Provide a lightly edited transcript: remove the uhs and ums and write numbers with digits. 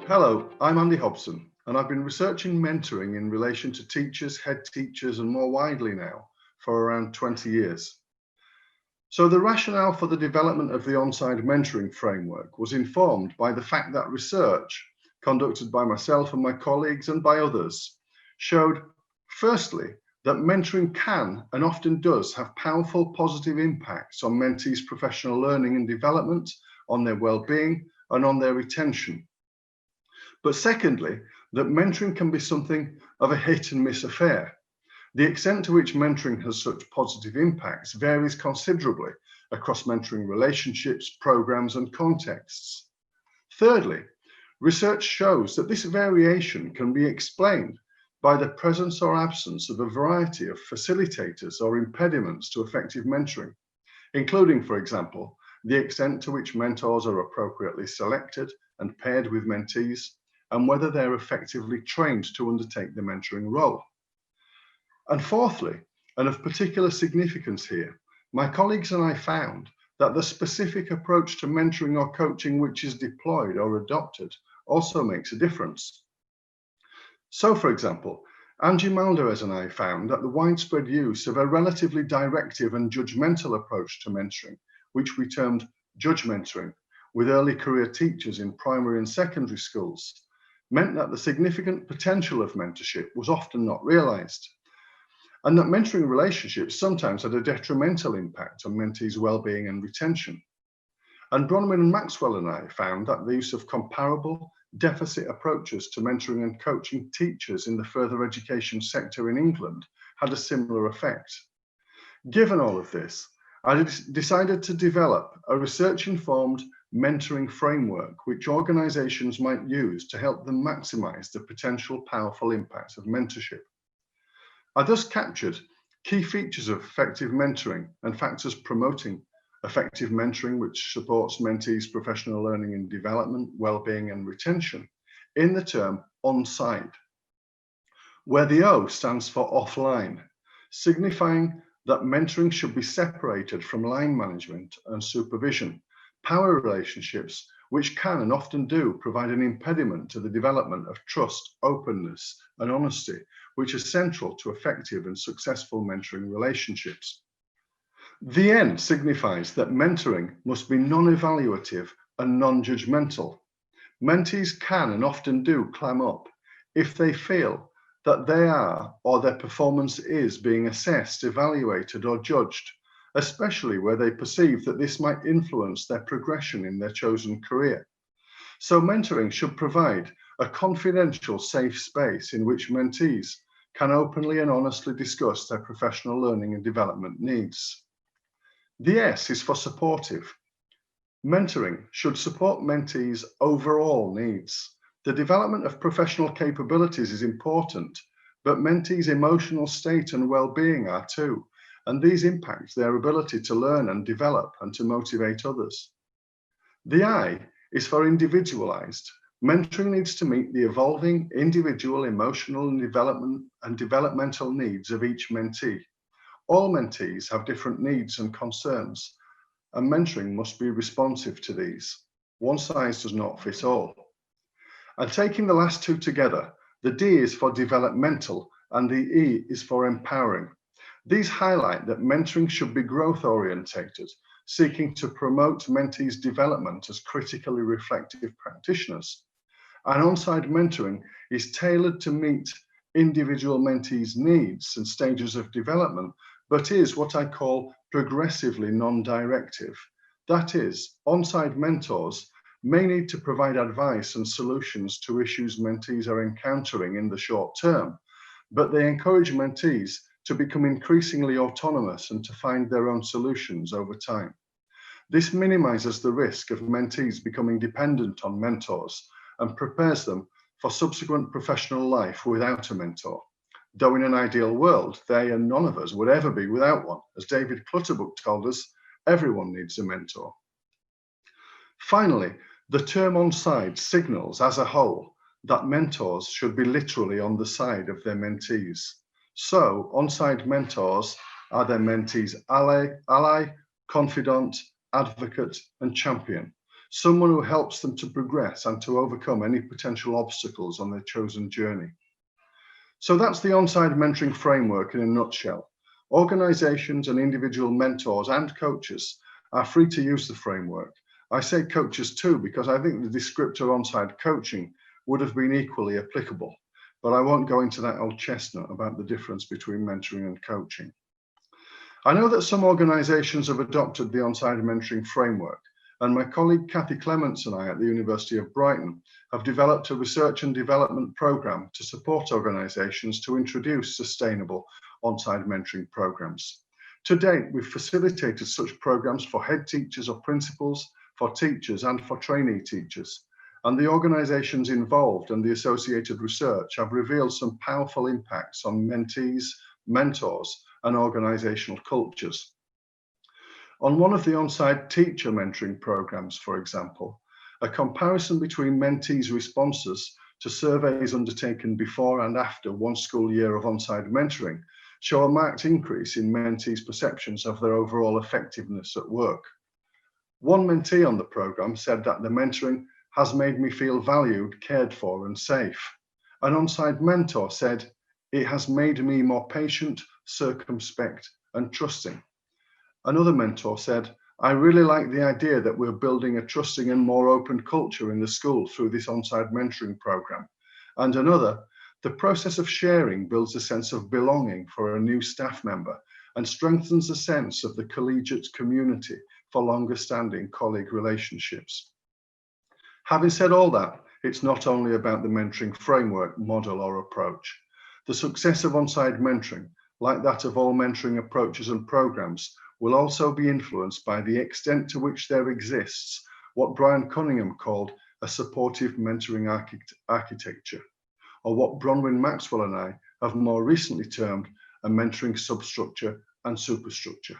Hello, I'm Andy Hobson, and I've been researching mentoring in relation to teachers, head teachers, and more widely now for around 20 years. So the rationale for the development of the ONSIDE mentoring framework was informed by the fact that research conducted by myself and my colleagues and by others showed, firstly, that mentoring can and often does have powerful positive impacts on mentees' professional learning and development, on their well-being, and on their retention. But secondly, that mentoring can be something of a hit and miss affair. The extent to which mentoring has such positive impacts varies considerably across mentoring relationships, programs, and contexts. Thirdly, research shows that this variation can be explained by the presence or absence of a variety of facilitators or impediments to effective mentoring, including, for example, the extent to which mentors are appropriately selected and paired with mentees, and whether they're effectively trained to undertake the mentoring role. And fourthly, and of particular significance here, my colleagues and I found that the specific approach to mentoring or coaching which is deployed or adopted also makes a difference. So, for example, Angie Maldarez and I found that the widespread use of a relatively directive and judgmental approach to mentoring, which we termed judge mentoring, with early career teachers in primary and secondary schools, meant that the significant potential of mentorship was often not realized, and that mentoring relationships sometimes had a detrimental impact on mentees' well-being and retention. And Bronwyn and Maxwell and I found that the use of comparable deficit approaches to mentoring and coaching teachers in the further education sector in England had a similar effect. Given all of this, I decided to develop a research-informed mentoring framework which organisations might use to help them maximise the potential powerful impacts of mentorship. I thus captured key features of effective mentoring and factors promoting effective mentoring which supports mentees' professional learning and development, well-being and retention in the term ONSIDE, where the O stands for offline, signifying that mentoring should be separated from line management and supervision, power relationships, which can and often do provide an impediment to the development of trust, openness, and honesty, which are central to effective and successful mentoring relationships. The N signifies that mentoring must be non-evaluative and non-judgmental. Mentees can and often do clam up if they feel that they are or their performance is being assessed, evaluated, or judged, especially where they perceive that this might influence their progression in their chosen career. So mentoring should provide a confidential, safe space in which mentees can openly and honestly discuss their professional learning and development needs. The S is for supportive. Mentoring should support mentees' overall needs. The development of professional capabilities is important, but mentees' emotional state and well-being are too, and these impact their ability to learn and develop and to motivate others. The I is for individualized. Mentoring needs to meet the evolving individual emotional and developmental needs of each mentee. All mentees have different needs and concerns, and mentoring must be responsive to these. One size does not fit all. And taking the last two together, the D is for developmental and the E is for empowering. These highlight that mentoring should be growth-orientated, seeking to promote mentees' development as critically reflective practitioners. And ONSIDE mentoring is tailored to meet individual mentees' needs and stages of development, but is what I call progressively non-directive. That is, ONSIDE mentors may need to provide advice and solutions to issues mentees are encountering in the short term, but they encourage mentees to become increasingly autonomous and to find their own solutions over time. This minimizes the risk of mentees becoming dependent on mentors and prepares them for subsequent professional life without a mentor. Though in an ideal world, they and none of us would ever be without one. As David Clutterbuck told us, everyone needs a mentor. Finally, the term ONSIDE signals as a whole that mentors should be literally on the side of their mentees. So ONSIDE mentors are their mentees' ally, confidant, advocate, and champion. someone who helps them to progress and to overcome any potential obstacles on their chosen journey. So that's the ONSIDE mentoring framework in a nutshell. Organizations and individual mentors and coaches are free to use the framework. I say coaches too, because I think the descriptor ONSIDE coaching would have been equally applicable, but I won't go into that old chestnut about the difference between mentoring and coaching. I know that some organizations have adopted the ONSIDE mentoring framework, and my colleague Kathy Clements and I at the University of Brighton have developed a research and development program to support organizations to introduce sustainable ONSIDE mentoring programs. To date, we've facilitated such programs for head teachers or principals, for teachers and for trainee teachers. And the organizations involved and the associated research have revealed some powerful impacts on mentees, mentors, and organizational cultures. On one of the ONSIDE teacher mentoring programs, for example, a comparison between mentees' responses to surveys undertaken before and after one school year of ONSIDE mentoring show a marked increase in mentees' perceptions of their overall effectiveness at work. One mentee on the program said that the mentoring has made me feel valued, cared for, and safe. An ONSIDE mentor said, it has made me more patient, circumspect, and trusting. Another mentor said, I really like the idea that we're building a trusting and more open culture in the school through this ONSIDE mentoring program. And another, the process of sharing builds a sense of belonging for a new staff member and strengthens the sense of the collegiate community for longer standing colleague relationships. Having said all that, it's not only about the mentoring framework, model, or approach. The success of ONSIDE mentoring, like that of all mentoring approaches and programs, will also be influenced by the extent to which there exists what Brian Cunningham called a supportive mentoring architecture, or what Bronwyn Maxwell and I have more recently termed a mentoring substructure and superstructure.